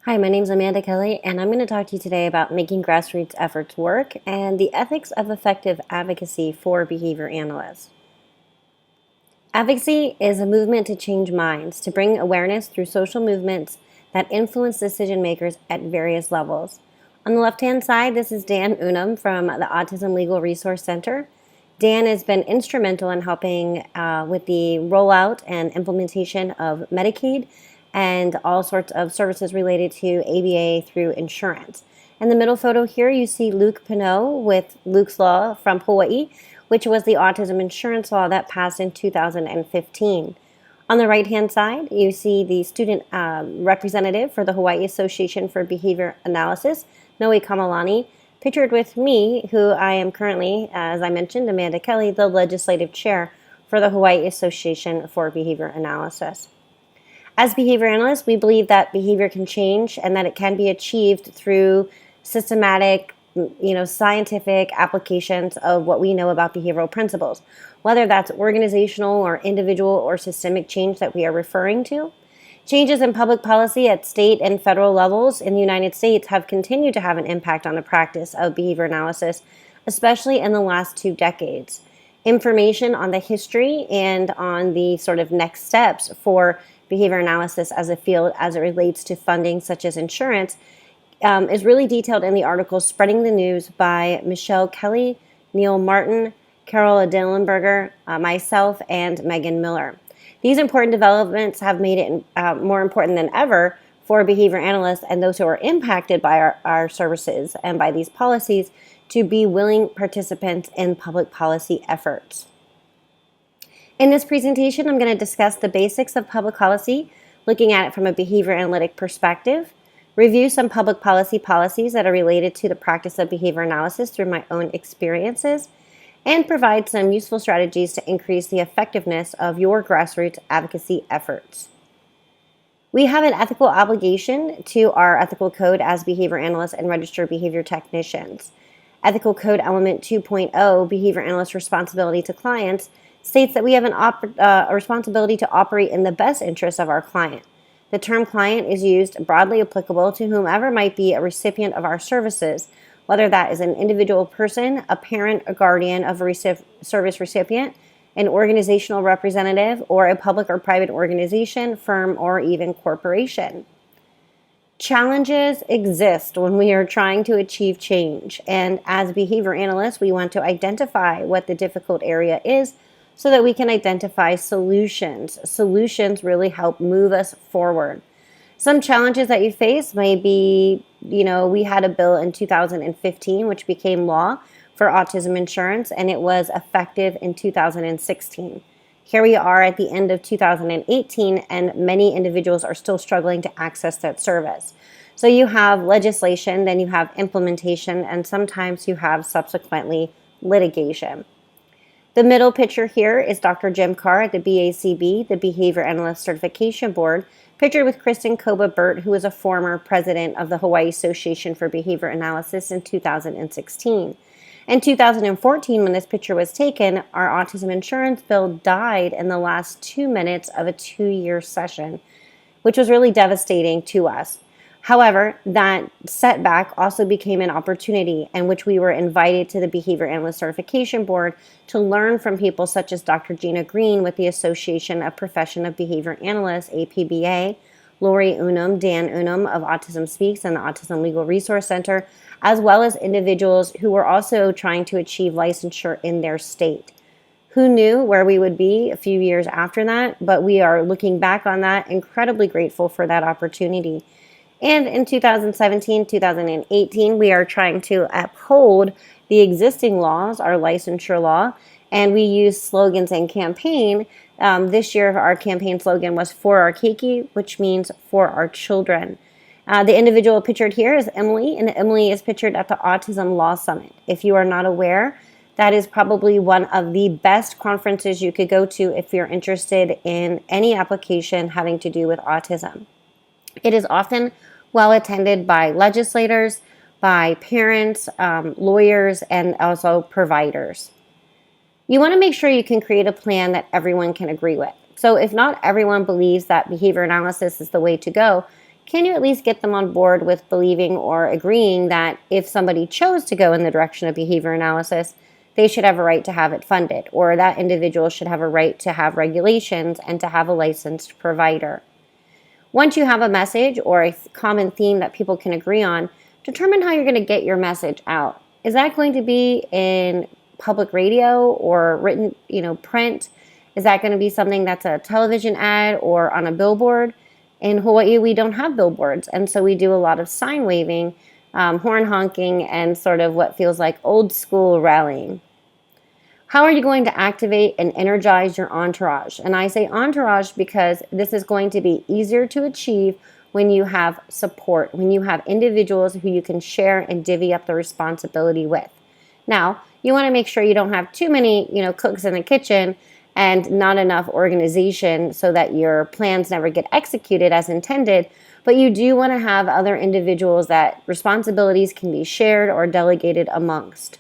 Hi, my name is Amanda Kelly, and I'm going to talk to you today about making grassroots efforts work and the ethics of effective advocacy for behavior analysts. Advocacy is a movement to change minds, to bring awareness through social movements that influence decision makers at various levels. On the left-hand side, this is Dan Unum from the Autism Legal Resource Center. Dan has been instrumental in helping with the rollout and implementation of Medicaid and all sorts of services related to ABA through insurance. In the middle photo here, you see Luke Pinot with Luke's Law from Hawaii, which was the autism insurance law that passed in 2015. On the right-hand side, you see the student representative for the Hawaii Association for Behavior Analysis, Noe Kamalani, pictured with me, who I am currently, as I mentioned, Amanda Kelly, the legislative chair for the Hawaii Association for Behavior Analysis. As behavior analysts, we believe that behavior can change and that it can be achieved through systematic, scientific applications of what we know about behavioral principles, whether that's organizational or individual or systemic change that we are referring to. Changes in public policy at state and federal levels in the United States have continued to have an impact on the practice of behavior analysis, especially in the last 2 decades. Information on the history and on the sort of next steps for behavior analysis as a field as it relates to funding such as insurance is really detailed in the article Spreading the News by Michelle Kelly, Neil Martin, Carol Dillenberger, myself, and Megan Miller. These important developments have made it more important than ever for behavior analysts and those who are impacted by our services and by these policies to be willing participants in public policy efforts. In this presentation, I'm going to discuss the basics of public policy, looking at it from a behavior analytic perspective, review some public policies that are related to the practice of behavior analysis through my own experiences, and provide some useful strategies to increase the effectiveness of your grassroots advocacy efforts. We have an ethical obligation to our ethical code as behavior analysts and registered behavior technicians. Ethical Code Element 2.0, Behavior Analyst Responsibility to Clients, states that we have a responsibility to operate in the best interest of our client. The term client is used broadly applicable to whomever might be a recipient of our services, whether that is an individual person, a parent, a guardian of a service recipient, an organizational representative, or a public or private organization, firm, or even corporation. Challenges exist when we are trying to achieve change, and as behavior analysts, we want to identify what the difficult area is so that we can identify solutions. Solutions really help move us forward. Some challenges that you face may be, we had a bill in 2015 which became law for autism insurance, and it was effective in 2016. Here we are at the end of 2018, and many individuals are still struggling to access that service. So you have legislation, then you have implementation, and sometimes you have subsequently litigation. The middle picture here is Dr. Jim Carr at the BACB, the Behavior Analyst Certification Board, pictured with Kristen Koba-Burt, who was a former president of the Hawaii Association for Behavior Analysis in 2016. In 2014, when this picture was taken, our autism insurance bill died in the last 2 minutes of a 2-year session, which was really devastating to us. However, that setback also became an opportunity in which we were invited to the Behavior Analyst Certification Board to learn from people such as Dr. Gina Green with the Association of Profession of Behavior Analysts, APBA, Lori Unum, Dan Unum of Autism Speaks and the Autism Legal Resource Center, as well as individuals who were also trying to achieve licensure in their state. Who knew where we would be a few years after that, but we are looking back on that, incredibly grateful for that opportunity. And in 2017, 2018, we are trying to uphold the existing laws, our licensure law, and we use slogans and campaign. This year, our campaign slogan was For Our Keiki, which means for our children. The individual pictured here is Emily, and Emily is pictured at the Autism Law Summit. If you are not aware, that is probably one of the best conferences you could go to if you're interested in any application having to do with autism. It is often well attended by legislators, by parents, lawyers, and also providers. You want to make sure you can create a plan that everyone can agree with. So if not everyone believes that behavior analysis is the way to go, can you at least get them on board with believing or agreeing that if somebody chose to go in the direction of behavior analysis, they should have a right to have it funded, or that individual should have a right to have regulations and to have a licensed provider. Once you have a message or a common theme that people can agree on, determine how you're going to get your message out. Is that going to be in public radio or written, print? Is that going to be something that's a television ad or on a billboard? In Hawaii, we don't have billboards, and so we do a lot of sign waving, horn honking, and sort of what feels like old school rallying. How are you going to activate and energize your entourage? And I say entourage because this is going to be easier to achieve when you have support, when you have individuals who you can share and divvy up the responsibility with. Now, you want to make sure you don't have too many, cooks in the kitchen and not enough organization so that your plans never get executed as intended, but you do want to have other individuals that responsibilities can be shared or delegated amongst.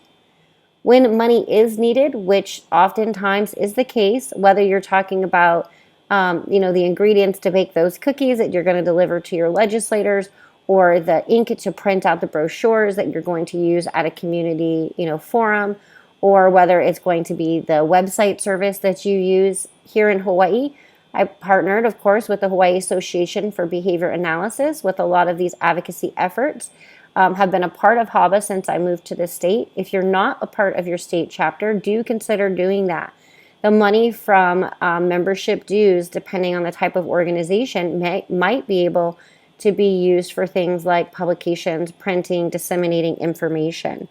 When money is needed, which oftentimes is the case, whether you're talking about the ingredients to bake those cookies that you're going to deliver to your legislators, or the ink to print out the brochures that you're going to use at a community, forum, or whether it's going to be the website service that you use here in Hawaii. I partnered, of course, with the Hawaii Association for Behavior Analysis with a lot of these advocacy efforts. Have been a part of HABA since I moved to the state. If you're not a part of your state chapter, do consider doing that. The money from membership dues, depending on the type of organization, might be able to be used for things like publications, printing, disseminating information.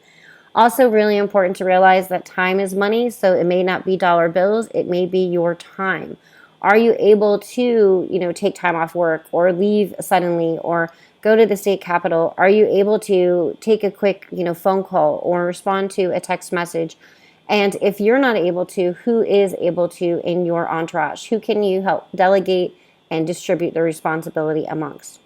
Also, really important to realize that time is money, so it may not be dollar bills, it may be your time. Are you able to, take time off work or leave suddenly or go to the state capitol? Are you able to take a quick, phone call or respond to a text message? And if you're not able to, who is able to in your entourage? Who can you help delegate and distribute the responsibility amongst?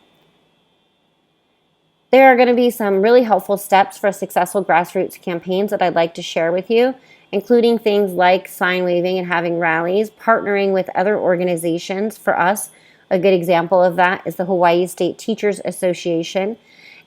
There are going to be some really helpful steps for successful grassroots campaigns that I'd like to share with you, including things like sign waving and having rallies, partnering with other organizations. For us, a good example of that is the Hawaii State Teachers Association.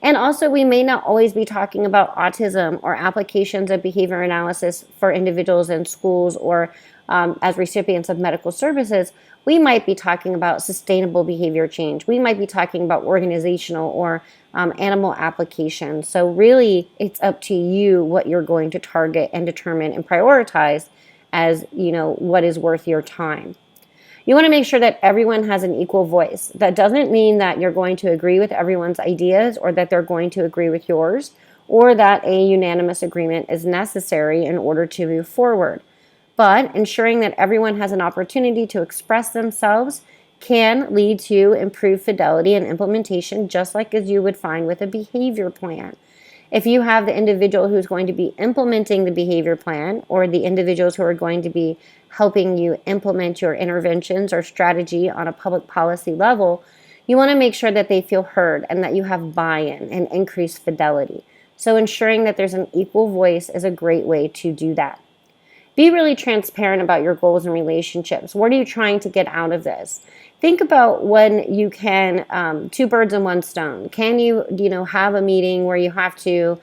And also, we may not always be talking about autism or applications of behavior analysis for individuals in schools or as recipients of medical services. We might be talking about sustainable behavior change. We might be talking about organizational or animal applications. So really, it's up to you what you're going to target and determine and prioritize as, what is worth your time. You want to make sure that everyone has an equal voice. That doesn't mean that you're going to agree with everyone's ideas or that they're going to agree with yours or that a unanimous agreement is necessary in order to move forward. But ensuring that everyone has an opportunity to express themselves can lead to improved fidelity and implementation, just like as you would find with a behavior plan. If you have the individual who's going to be implementing the behavior plan or the individuals who are going to be helping you implement your interventions or strategy on a public policy level, you want to make sure that they feel heard and that you have buy-in and increased fidelity. So ensuring that there's an equal voice is a great way to do that. Be really transparent about your goals and relationships. What are you trying to get out of this? Think about when you can, two birds in one stone. Can you, have a meeting where you have to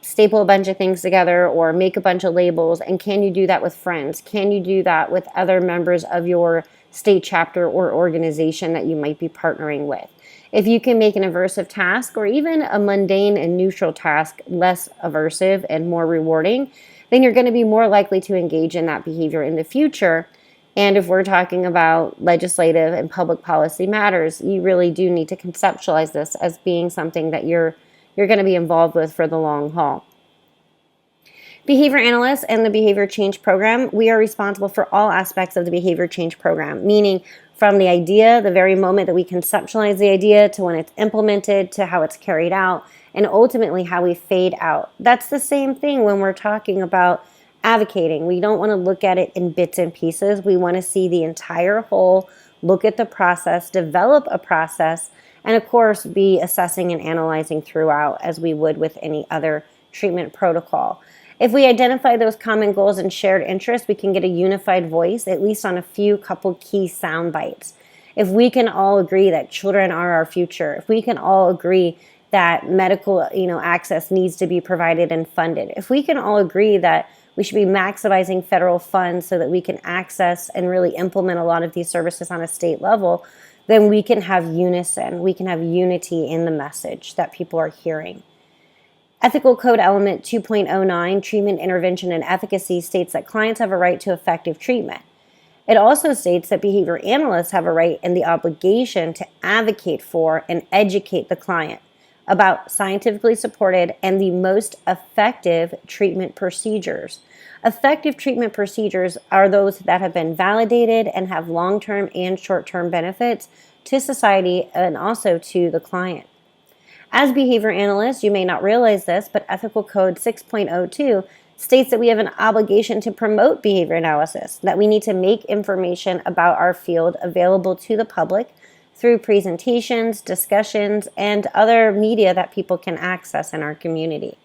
staple a bunch of things together or make a bunch of labels? And can you do that with friends? Can you do that with other members of your state chapter or organization that you might be partnering with? If you can make an aversive task or even a mundane and neutral task less aversive and more rewarding, then you're going to be more likely to engage in that behavior in the future. And if we're talking about legislative and public policy matters, you really do need to conceptualize this as being something that you're going to be involved with for the long haul. Behavior analysts and the behavior change program, we are responsible for all aspects of the behavior change program, meaning from the idea, the very moment that we conceptualize the idea, to when it's implemented, to how it's carried out, and ultimately how we fade out. That's the same thing when we're talking about advocating. We don't want to look at it in bits and pieces. We want to see the entire whole, look at the process, develop a process, and of course be assessing and analyzing throughout as we would with any other treatment protocol. If we identify those common goals and shared interests, we can get a unified voice, at least on a couple key sound bites. if we can all agree that children are our future, if we can all agree that medical, access needs to be provided and funded, if we can all agree that we should be maximizing federal funds so that we can access and really implement a lot of these services on a state level, then we can have unison, we can have unity in the message that people are hearing. Ethical Code Element 2.09, Treatment, Intervention, and Advocacy, states that clients have a right to effective treatment. It also states that behavior analysts have a right and the obligation to advocate for and educate the client about scientifically supported and the most effective treatment procedures. Effective treatment procedures are those that have been validated and have long-term and short-term benefits to society and also to the client. As behavior analysts, you may not realize this, but Ethical Code 6.02 states that we have an obligation to promote behavior analysis, that we need to make information about our field available to the public through presentations, discussions, and other media that people can access in our community.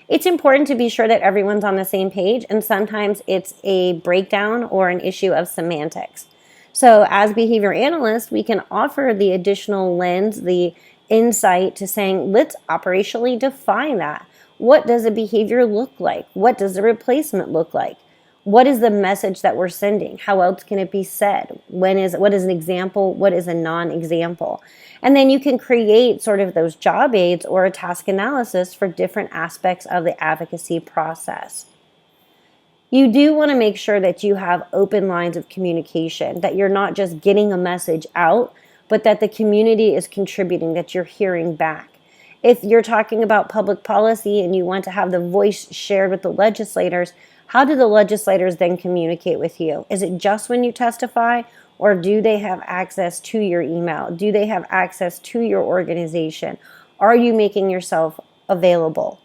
It's important to be sure that everyone's on the same page, and sometimes it's a breakdown or an issue of semantics. So as behavior analysts, we can offer the additional lens, the insight to saying, let's operationally define that. What does a behavior look like? What does the replacement look like? What is the message that we're sending? How else can it be said? What is an example? What is a non-example? And then you can create sort of those job aids or a task analysis for different aspects of the advocacy process. You do want to make sure that you have open lines of communication, that you're not just getting a message out, but that the community is contributing, that you're hearing back. If you're talking about public policy and you want to have the voice shared with the legislators, how do the legislators then communicate with you? Is it just when you testify, or do they have access to your email? Do they have access to your organization? Are you making yourself available?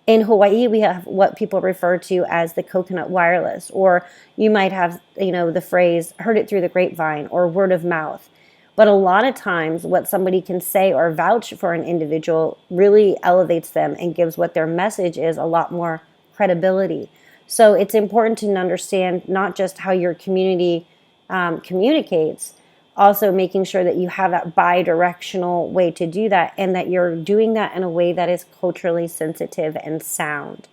In Hawaii, we have what people refer to as the coconut wireless, or you might have, the phrase, heard it through the grapevine or word of mouth. But a lot of times what somebody can say or vouch for an individual really elevates them and gives what their message is a lot more credibility. So it's important to understand not just how your community communicates, also making sure that you have that bi-directional way to do that, and that you're doing that in a way that is culturally sensitive and sound.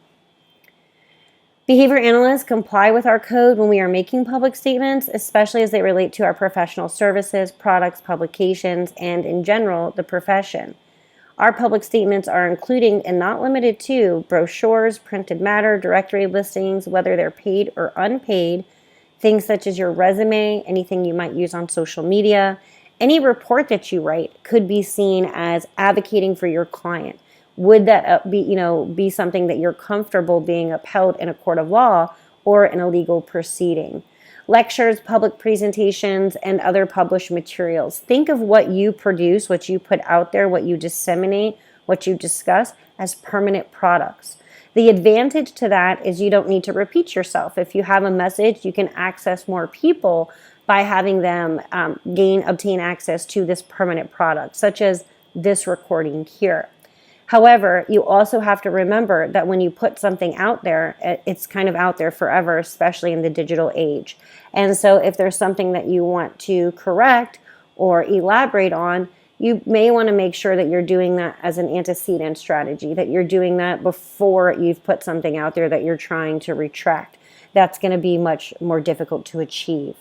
Behavior analysts comply with our code when we are making public statements, especially as they relate to our professional services, products, publications, and in general, the profession. Our public statements are including and not limited to brochures, printed matter, directory listings, whether they're paid or unpaid, things such as your resume, anything you might use on social media. Any report that you write could be seen as advocating for your client. Would that be something that you're comfortable being upheld in a court of law or in a legal proceeding? Lectures, public presentations, and other published materials. Think of what you produce, what you put out there, what you disseminate, what you discuss as permanent products. The advantage to that is you don't need to repeat yourself. If you have a message, you can access more people by having them obtain access to this permanent product, such as this recording here. However, you also have to remember that when you put something out there, it's kind of out there forever, especially in the digital age. And so if there's something that you want to correct or elaborate on, you may want to make sure that you're doing that as an antecedent strategy, that you're doing that before you've put something out there that you're trying to retract. That's going to be much more difficult to achieve.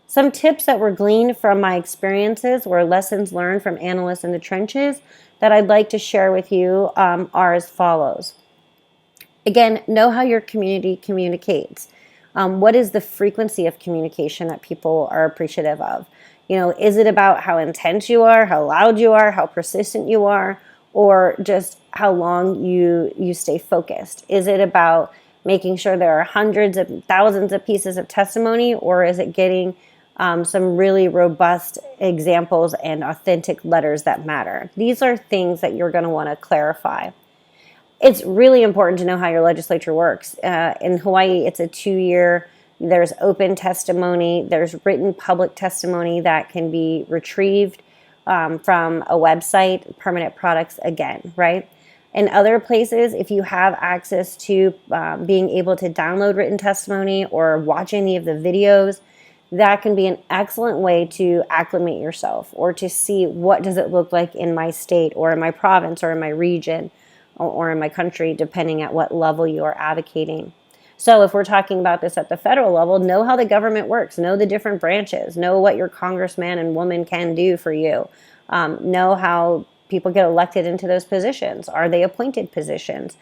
Some tips that were gleaned from my experiences or lessons learned from analysts in the trenches that I'd like to share with you are as follows. Again, know how your community communicates. What is the frequency of communication that people are appreciative of? Is it about how intense you are, how loud you are, how persistent you are, or just how long you stay focused? Is it about making sure there are hundreds of thousands of pieces of testimony, or is it getting some really robust examples and authentic letters that matter? These are things that you're going to want to clarify. It's really important to know how your legislature works. In Hawaii, it's a 2-year. There's open testimony. There's written public testimony that can be retrieved from a website, permanent products again, right? In other places, if you have access to being able to download written testimony or watch any of the videos, that can be an excellent way to acclimate yourself, or to see what does it look like in my state or in my province or in my region or in my country, depending at what level you are advocating. So if we're talking about this at the federal level, know how the government works, know the different branches, know what your congressman and woman can do for you, know how people get elected into those positions. Are they appointed positions?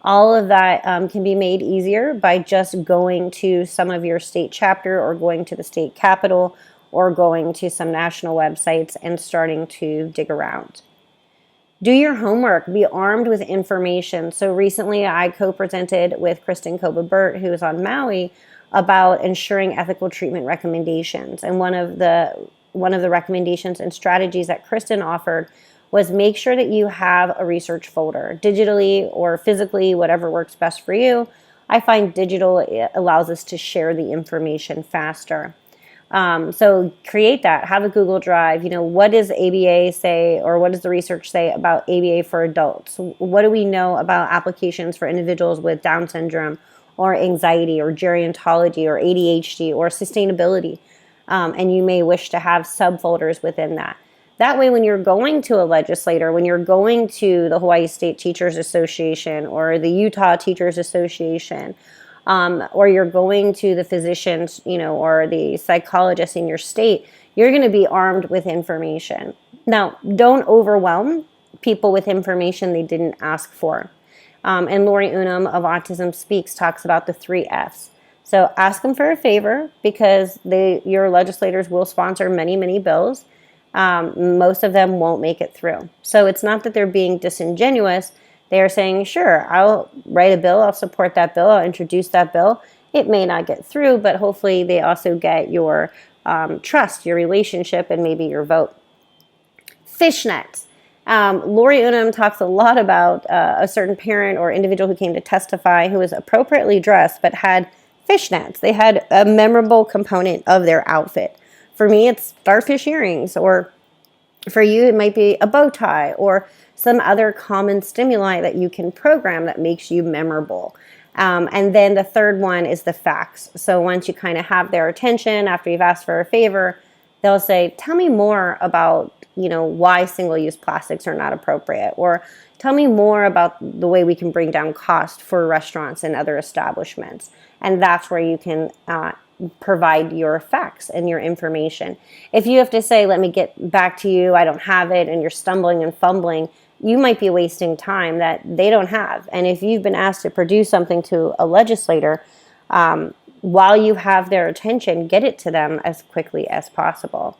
All of that can be made easier by just going to some of your state chapter, or going to the state capitol, or going to some national websites and starting to dig around. Do your homework. Be armed with information. So recently I co-presented with Kristen Koba-Burt, who is on Maui, about ensuring ethical treatment recommendations. And one of the recommendations and strategies that Kristen offered was make sure that you have a research folder, digitally or physically, whatever works best for you. I find digital allows us to share the information faster. So create that, have a Google Drive. What does ABA say, or what does the research say about ABA for adults? What do we know about applications for individuals with Down syndrome, or anxiety, or gerontology, or ADHD, or sustainability? And you may wish to have subfolders within that. That way, when you're going to a legislator, when you're going to the Hawaii State Teachers Association or the Utah Teachers Association, or you're going to the physicians, or the psychologists in your state, you're going to be armed with information. Now, don't overwhelm people with information they didn't ask for. And Lori Unum of Autism Speaks talks about the 3 F's. So ask them for a favor, because your legislators will sponsor many, many bills. Most of them won't make it through. So it's not that they're being disingenuous. They are saying, sure, I'll write a bill, I'll support that bill, I'll introduce that bill. It may not get through, but hopefully they also get your trust, your relationship, and maybe your vote. Fishnets. Lori Unum talks a lot about a certain parent or individual who came to testify who was appropriately dressed but had fishnets. They had a memorable component of their outfit. For me, it's starfish earrings, or for you, it might be a bow tie, or some other common stimuli that you can program that makes you memorable. And then the third one is the facts. So once you kind of have their attention after you've asked for a favor, they'll say, tell me more about, why single-use plastics are not appropriate, or tell me more about the way we can bring down cost for restaurants and other establishments. And that's where you can provide your facts and your information. If you have to say, let me get back to you, I don't have it, and you're stumbling and fumbling, you might be wasting time that they don't have. And if you've been asked to produce something to a legislator, while you have their attention, get it to them as quickly as possible.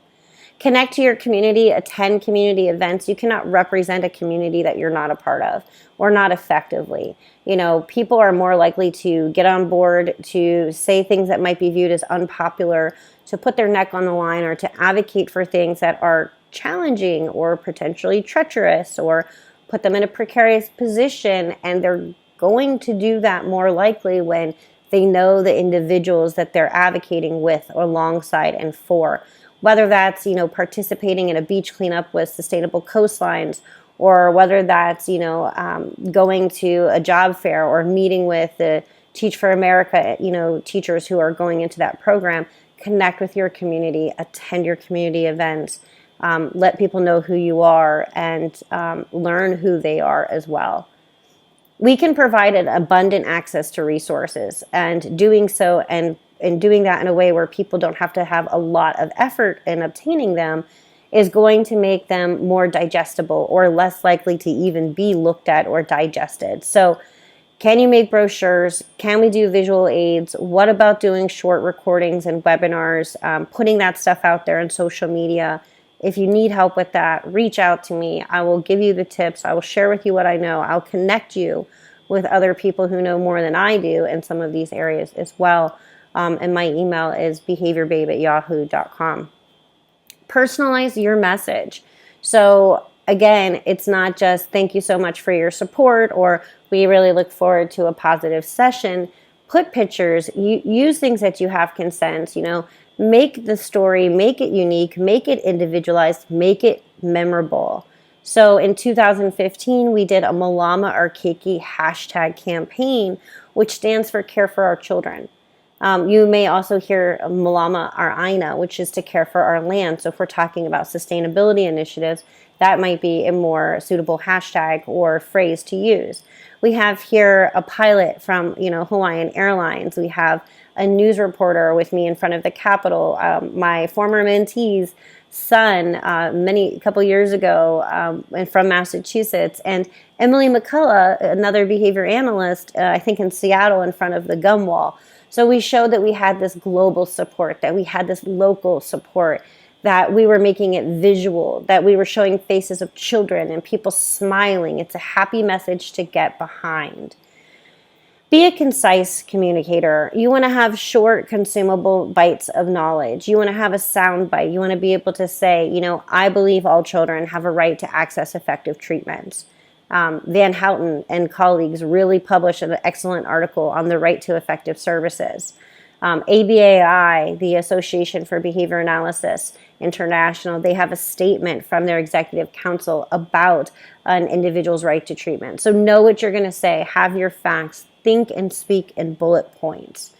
Connect to your community, attend community events. You cannot represent a community that you're not a part of, or not effectively. People are more likely to get on board, to say things that might be viewed as unpopular, to put their neck on the line, or to advocate for things that are challenging or potentially treacherous, or put them in a precarious position. And they're going to do that more likely when they know the individuals that they're advocating with, or alongside, and for. Whether that's, participating in a beach cleanup with sustainable coastlines, or whether that's, going to a job fair, or meeting with the Teach for America, teachers who are going into that program. Connect with your community, attend your community events, let people know who you are, and learn who they are as well. We can provide an abundant access to resources, and doing so and doing that in a way where people don't have to have a lot of effort in obtaining them is going to make them more digestible, or less likely to even be looked at or digested. So can you make brochures? Can we do visual aids? What about doing short recordings and webinars, putting that stuff out there on social media? If you need help with that, reach out to me. I will give you the tips. I will share with you what I know. I'll connect you with other people who know more than I do in some of these areas as well. And my email is behaviorbabe@yahoo.com. Personalize your message. So again, it's not just thank you so much for your support, or we really look forward to a positive session. Put pictures, use things that you have consent, make the story, make it unique, make it individualized, make it memorable. So in 2015, we did a Malama Our Keiki hashtag campaign, which stands for Care for Our Children. You may also hear Malama or Aina, which is to care for our land. So if we're talking about sustainability initiatives, that might be a more suitable hashtag or phrase to use. We have here a pilot from, Hawaiian Airlines. We have a news reporter with me in front of the Capitol. My former mentee's son, a couple years ago, and from Massachusetts, and Emily McCullough, another behavior analyst, I think in Seattle, in front of the gum wall. So we showed that we had this global support, that we had this local support, that we were making it visual, that we were showing faces of children and people smiling. It's a happy message to get behind. Be a concise communicator. You want to have short, consumable bites of knowledge. You want to have a sound bite. You want to be able to say, I believe all children have a right to access effective treatments. Van Houten and colleagues really published an excellent article on the right to effective services. ABAI, the Association for Behavior Analysis International, they have a statement from their executive council about an individual's right to treatment. So know what you're going to say, have your facts, think and speak in bullet points.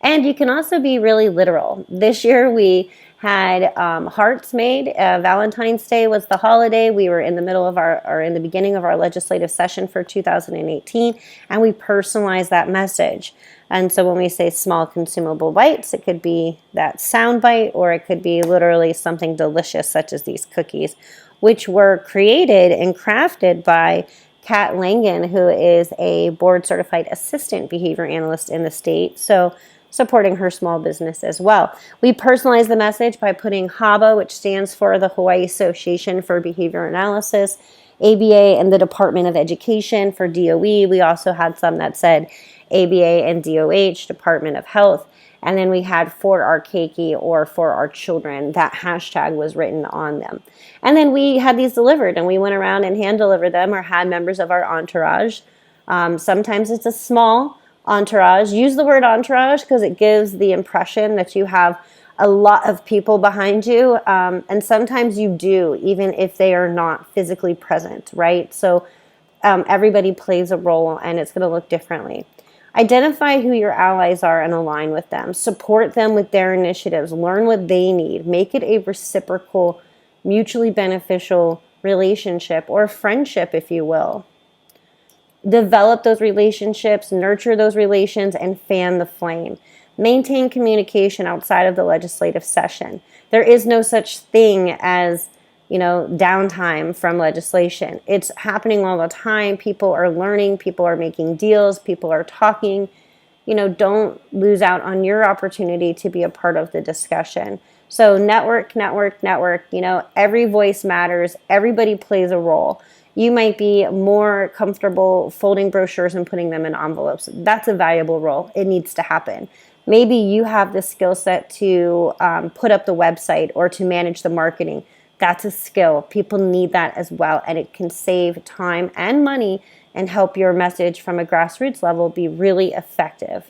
And you can also be really literal. This year we had hearts made. Valentine's Day was the holiday. We were in the in the beginning of our legislative session for 2018, and we personalized that message. And so when we say small consumable bites, it could be that sound bite, or it could be literally something delicious, such as these cookies, which were created and crafted by Kat Langen, who is a board-certified assistant behavior analyst in the state. So supporting her small business as well. We personalize the message by putting HABA, which stands for the Hawaii Association for Behavior Analysis, ABA, and the Department of Education for DOE. We also had some that said ABA and DOH, Department of Health. And then we had for our keiki, or for our children. That hashtag was written on them. And then we had these delivered, and we went around and hand delivered them, or had members of our entourage. Sometimes it's a small entourage. Use the word entourage because it gives the impression that you have a lot of people behind you. And sometimes you do, even if they are not physically present, right? So everybody plays a role, and it's going to look differently. Identify who your allies are and align with them. Support them with their initiatives. Learn what they need. Make it a reciprocal, mutually beneficial relationship, or friendship, if you will. Develop those relationships, nurture those relations, and fan the flame. Maintain communication outside of the legislative session. There is no such thing as, downtime from legislation. It's happening all the time. People are learning, people are making deals, people are talking. Don't lose out on your opportunity to be a part of the discussion. So network. Every voice matters. Everybody plays a role. You might be more comfortable folding brochures and putting them in envelopes. That's a valuable role. It needs to happen. Maybe you have the skill set to put up the website or to manage the marketing. That's a skill. People need that as well, and it can save time and money and help your message from a grassroots level be really effective.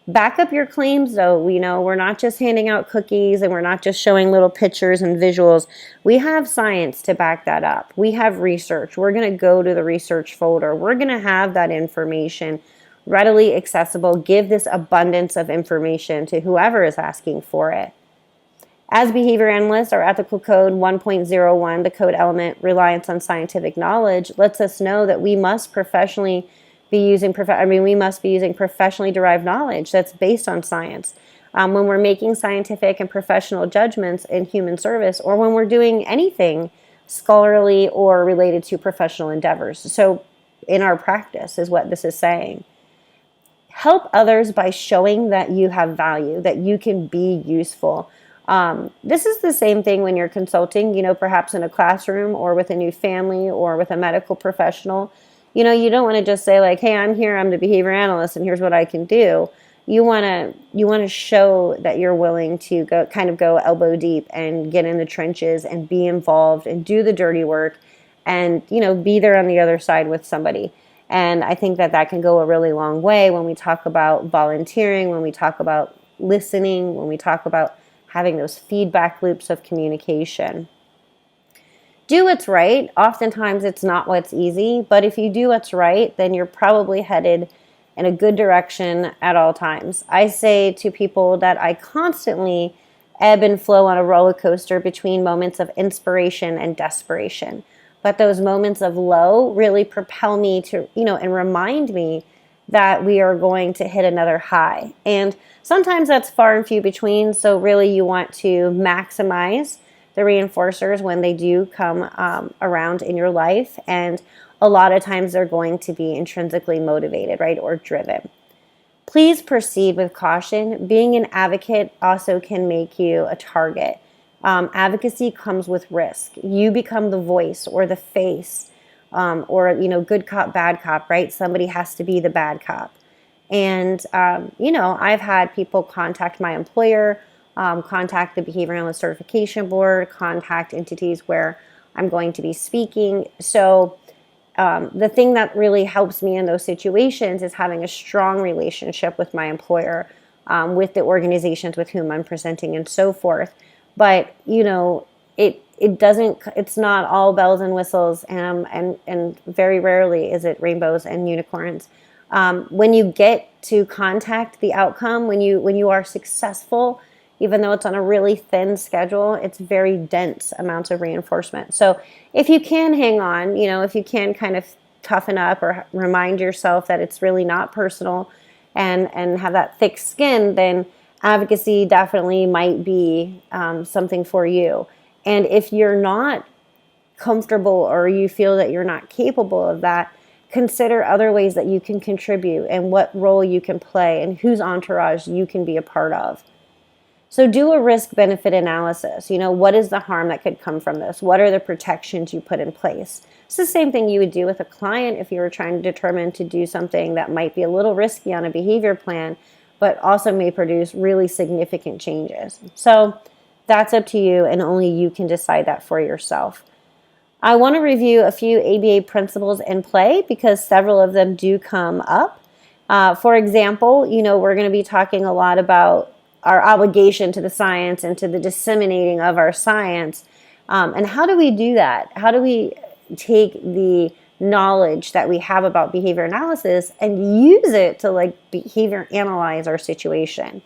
Back up your claims, though. We're not just handing out cookies, and we're not just showing little pictures and visuals. We have science to back that up. We have research. We're going to go to the research folder. We're going to have that information readily accessible. Give this abundance of information to whoever is asking for it. As behavior analysts, our ethical code 1.01, the code element reliance on scientific knowledge, lets us know that we must be using professionally derived knowledge that's based on science. When we're making scientific and professional judgments in human service, or when we're doing anything scholarly or related to professional endeavors. So in our practice is what this is saying. Help others by showing that you have value, that you can be useful. This is the same thing when you're consulting, perhaps in a classroom or with a new family or with a medical professional. You don't want to just say like, hey, I'm here, I'm the behavior analyst, and here's what I can do. You want to show that you're willing to go elbow deep and get in the trenches and be involved and do the dirty work and, be there on the other side with somebody. And I think that can go a really long way when we talk about volunteering, when we talk about listening, when we talk about having those feedback loops of communication. Do what's right. Oftentimes it's not what's easy, but if you do what's right, then you're probably headed in a good direction at all times. I say to people that I constantly ebb and flow on a roller coaster between moments of inspiration and desperation. But those moments of low really propel me to, and remind me that we are going to hit another high. And sometimes that's far and few between. So really you want to maximize the reinforcers when they do come around in your life. And a lot of times they're going to be intrinsically motivated, right, or driven. Please proceed with caution. Being an advocate also can make you a target. Advocacy comes with risk. You become the voice or the face, or good cop, bad cop, right? Somebody has to be the bad cop. And I've had people contact my employer, contact the Behavior Analyst Certification Board, contact entities where I'm going to be speaking. So the thing that really helps me in those situations is having a strong relationship with my employer, with the organizations with whom I'm presenting and so forth. But, it's not all bells and whistles, and very rarely is it rainbows and unicorns. When you get to contact the outcome, when you are successful, even though it's on a really thin schedule, it's very dense amounts of reinforcement. So if you can hang on, if you can kind of toughen up or remind yourself that it's really not personal and have that thick skin, then advocacy definitely might be something for you. And if you're not comfortable or you feel that you're not capable of that, consider other ways that you can contribute and what role you can play and whose entourage you can be a part of. So do a risk-benefit analysis. What is the harm that could come from this? What are the protections you put in place? It's the same thing you would do with a client if you were trying to determine to do something that might be a little risky on a behavior plan, but also may produce really significant changes. So that's up to you, and only you can decide that for yourself. I want to review a few ABA principles in play because several of them do come up. For example, we're going to be talking a lot about our obligation to the science and to the disseminating of our science. And how do we do that? How do we take the knowledge that we have about behavior analysis and use it to behavior analyze our situation?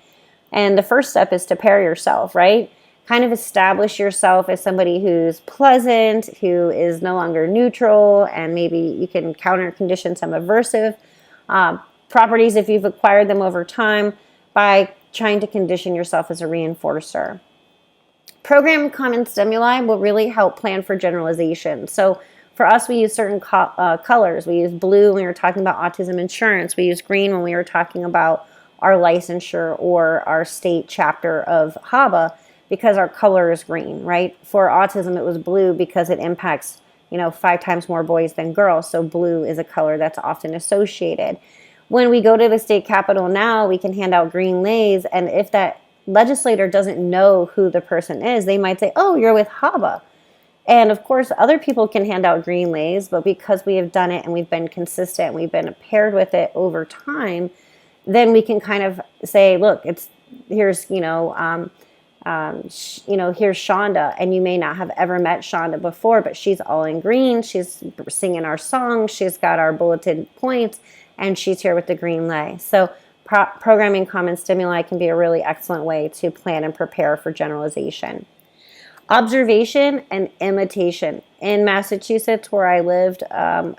And the first step is to pair yourself, right? Kind of establish yourself as somebody who's pleasant, who is no longer neutral, and maybe you can counter condition some aversive properties if you've acquired them over time by trying to condition yourself as a reinforcer. Program common stimuli will really help plan for generalization. So for us, we use certain colors. We use blue when we were talking about autism insurance. We use green when we were talking about our licensure or our state chapter of HABA, because our color is green, right? For autism, it was blue because it impacts, 5 times more boys than girls. So blue is a color that's often associated. When we go to the state capitol now, we can hand out green lays, and if that legislator doesn't know who the person is, they might say, oh, you're with HABA. And of course, other people can hand out green lays, but because we have done it and we've been consistent, we've been paired with it over time, then we can kind of say, look, here's Shonda, and you may not have ever met Shonda before, but she's all in green. She's singing our song. She's got our bulleted points, and she's here with the green lay. So programming common stimuli can be a really excellent way to plan and prepare for generalization. Observation and imitation. In Massachusetts, where I lived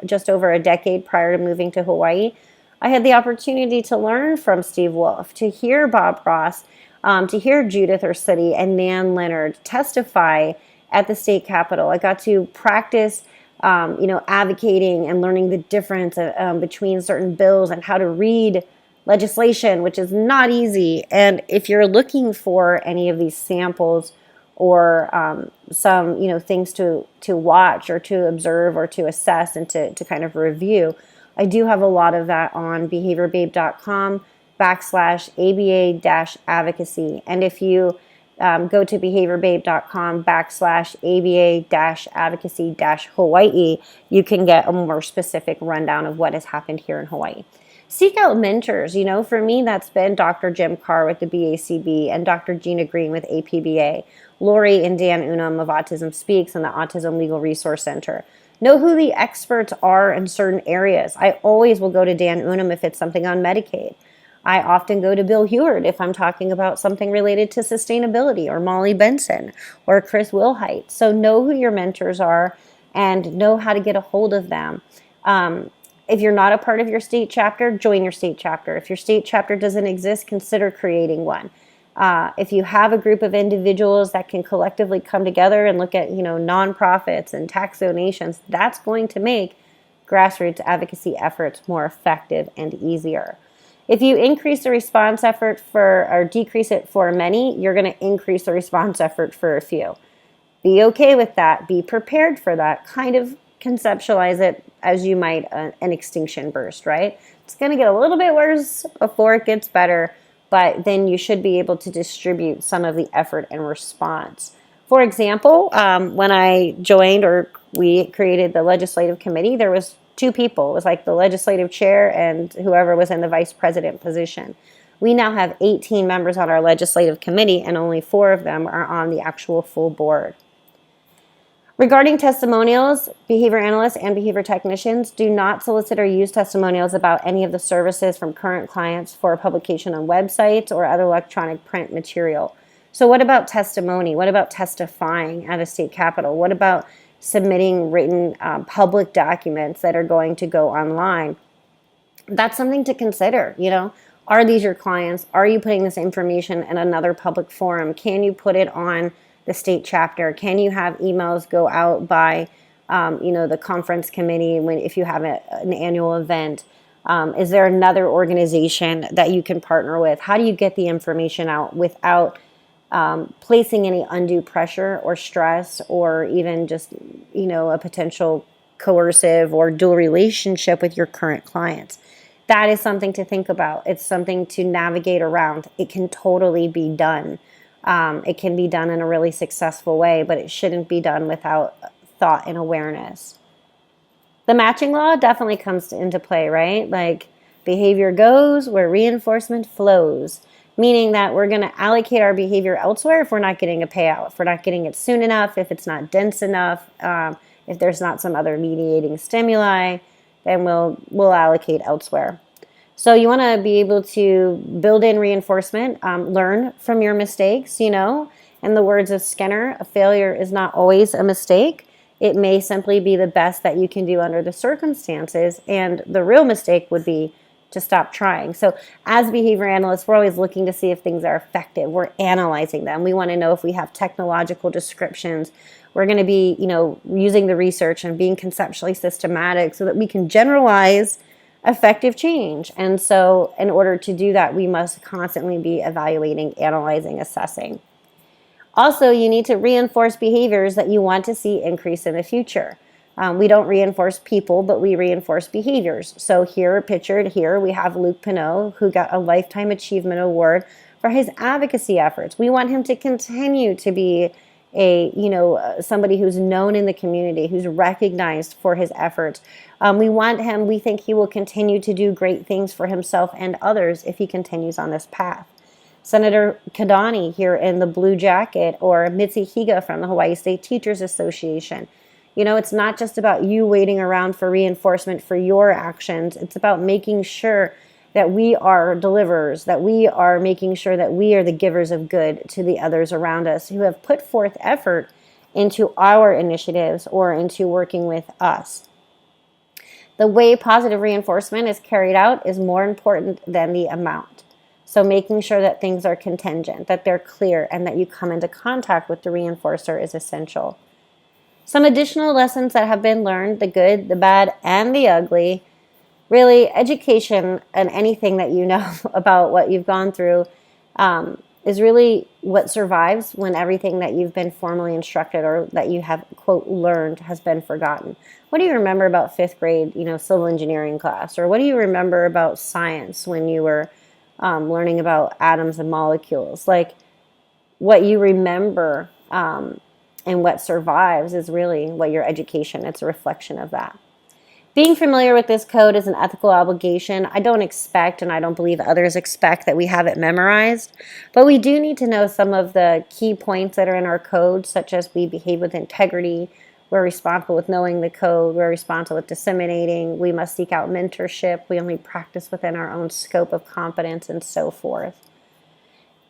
just over a decade prior to moving to Hawaii, I had the opportunity to learn from Steve Wolf, to hear Bob Ross, to hear Judith Ursitti and Nan Leonard testify at the state capitol. I got to practice advocating and learning the difference between certain bills and how to read legislation, which is not easy. And if you're looking for any of these samples or some things to watch or to observe or to assess and to kind of review, I do have a lot of that on behaviorbabe.com/ABA-advocacy. And if you go to behaviorbabe.com/ABA-advocacy-Hawaii, you can get a more specific rundown of what has happened here in Hawaii. Seek out mentors. For me, that's been Dr. Jim Carr with the BACB and Dr. Gina Green with APBA, Lori and Dan Unum of Autism Speaks and the Autism Legal Resource Center. Know who the experts are in certain areas. I always will go to Dan Unum if it's something on Medicaid. I often go to Bill Heward if I'm talking about something related to sustainability, or Molly Benson or Chris Wilhite. So know who your mentors are and know how to get a hold of them. If you're not a part of your state chapter, join your state chapter. If your state chapter doesn't exist, consider creating one. If you have a group of individuals that can collectively come together and look at, nonprofits and tax donations, that's going to make grassroots advocacy efforts more effective and easier. If you increase the response effort or decrease it for many, you're going to increase the response effort for a few. Be okay with that. Be prepared for that. Kind of conceptualize it as you might an extinction burst, right? It's going to get a little bit worse before it gets better, but then you should be able to distribute some of the effort and response. For example, when I joined, or we created the legislative committee, there was 2 people. It was like the legislative chair and whoever was in the vice president position. We now have 18 members on our legislative committee, and only 4 of them are on the actual full board. Regarding testimonials, behavior analysts and behavior technicians do not solicit or use testimonials about any of the services from current clients for publication on websites or other electronic print material. So what about testimony? What about testifying at a state capitol? What about submitting written public documents that are going to go online? That's something to consider. Are these your clients? Are you putting this information in another public forum? Can you put it on the state chapter? Can you have emails go out by, the conference committee if you have an annual event? Is there another organization that you can partner with? How do you get the information out without placing any undue pressure or stress, or even just, a potential coercive or dual relationship with your current clients? That is something to think about. It's something to navigate around. It can totally be done. It can be done in a really successful way, but it shouldn't be done without thought and awareness. The matching law definitely comes into play, right? Like, behavior goes where reinforcement flows, meaning that we're going to allocate our behavior elsewhere if we're not getting a payout, if we're not getting it soon enough, if it's not dense enough, if there's not some other mediating stimuli, then we'll allocate elsewhere. So you want to be able to build in reinforcement, learn from your mistakes, In the words of Skinner, a failure is not always a mistake. It may simply be the best that you can do under the circumstances, and the real mistake would be to stop trying. So as behavior analysts, we're always looking to see if things are effective. We're analyzing them. We want to know if we have technological descriptions. We're going to be, using the research and being conceptually systematic so that we can generalize effective change. And so in order to do that, we must constantly be evaluating, analyzing, assessing. Also, you need to reinforce behaviors that you want to see increase in the future. We don't reinforce people, but we reinforce behaviors. So here, pictured here, we have Luke Pinot, who got a Lifetime Achievement Award for his advocacy efforts. We want him to continue to be somebody who's known in the community, who's recognized for his efforts. We think he will continue to do great things for himself and others if he continues on this path. Senator Kadani here in the blue jacket, or Mitzi Higa from the Hawaii State Teachers Association. It's not just about you waiting around for reinforcement for your actions. It's about making sure that we are deliverers, that we are making sure that we are the givers of good to the others around us who have put forth effort into our initiatives or into working with us. The way positive reinforcement is carried out is more important than the amount. So making sure that things are contingent, that they're clear, and that you come into contact with the reinforcer is essential. Some additional lessons that have been learned, the good, the bad, and the ugly. Really, education and anything that you know about what you've gone through is really what survives when everything that you've been formally instructed or that you have, quote, learned has been forgotten. What do you remember about 5th grade, civil engineering class? Or what do you remember about science when you were learning about atoms and molecules? Like, what you remember and what survives is really what your education, it's a reflection of that. Being familiar with this code is an ethical obligation. I don't expect, and I don't believe others expect, that we have it memorized, but we do need to know some of the key points that are in our code, such as we behave with integrity, We're responsible with knowing the code. We're responsible with disseminating. We must seek out mentorship. We only practice within our own scope of competence and so forth.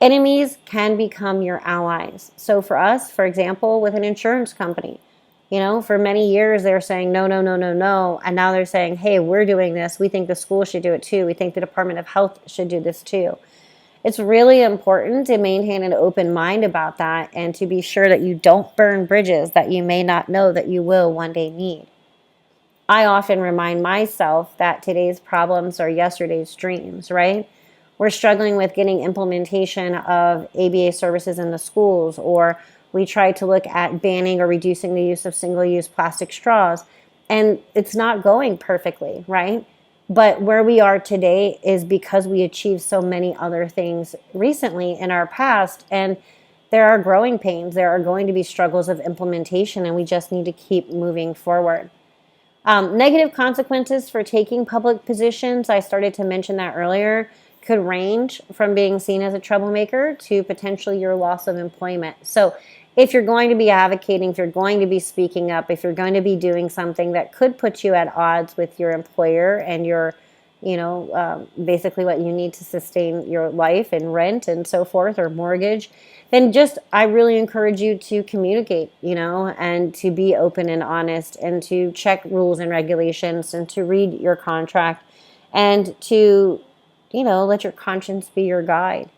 Enemies can become your allies. So for us, for example, with an insurance company, for many years they're saying no, no, no, no, no. And now they're saying, hey, we're doing this. We think the school should do it too. We think the Department of Health should do this too. It's really important to maintain an open mind about that and to be sure that you don't burn bridges that you may not know that you will one day need. I often remind myself that today's problems are yesterday's dreams, right? We're struggling with getting implementation of ABA services in the schools, or we try to look at banning or reducing the use of single-use plastic straws, and it's not going perfectly, right? But where we are today is because we achieved so many other things recently in our past, and there are growing pains. There are going to be struggles of implementation, and we just need to keep moving forward. Negative consequences for taking public positions, I started to mention that earlier, could range from being seen as a troublemaker to potentially your loss of employment. So if you're going to be advocating, if you're going to be speaking up, if you're going to be doing something that could put you at odds with your employer and your, basically what you need to sustain your life and rent and so forth, or mortgage, then I really encourage you to communicate, and to be open and honest and to check rules and regulations and to read your contract and to let your conscience be your guide.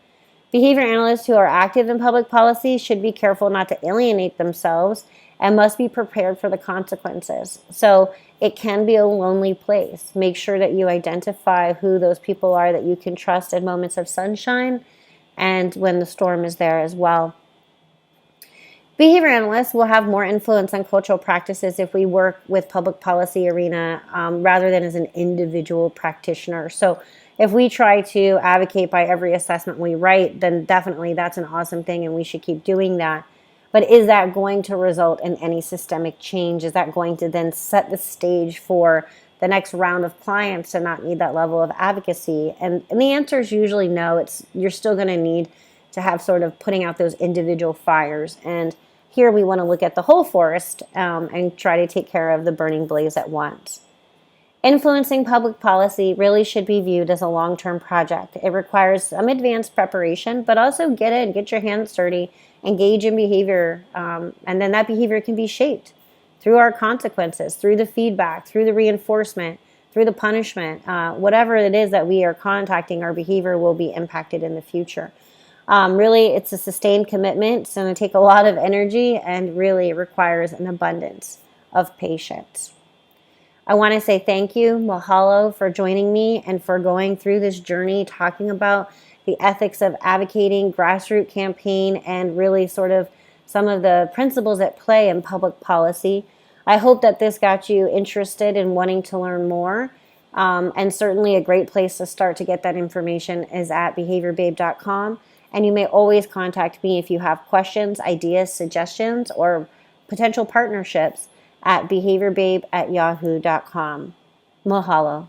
Behavior analysts who are active in public policy should be careful not to alienate themselves and must be prepared for the consequences. So it can be a lonely place. Make sure that you identify who those people are that you can trust in moments of sunshine and when the storm is there as well. Behavior analysts will have more influence on cultural practices if we work with public policy arena rather than as an individual practitioner. So if we try to advocate by every assessment we write, then definitely that's an awesome thing and we should keep doing that. But is that going to result in any systemic change? Is that going to then set the stage for the next round of clients to not need that level of advocacy? And the answer is usually no. You're still going to need to have sort of putting out those individual fires. And here we want to look at the whole forest and try to take care of the burning blaze at once. Influencing public policy really should be viewed as a long-term project. It requires some advanced preparation, but also get your hands dirty, engage in behavior, and then that behavior can be shaped through our consequences, through the feedback, through the reinforcement, through the punishment. Whatever it is that we are contacting, our behavior will be impacted in the future. Really, it's a sustained commitment. It's going to take a lot of energy and really requires an abundance of patience. I want to say thank you, Mahalo, for joining me and for going through this journey talking about the ethics of advocating, grassroots campaign, and really sort of some of the principles at play in public policy. I hope that this got you interested in wanting to learn more. And certainly a great place to start to get that information is at behaviorbabe.com. And you may always contact me if you have questions, ideas, suggestions, or potential partnerships at behaviorbabe@yahoo.com. Mahalo.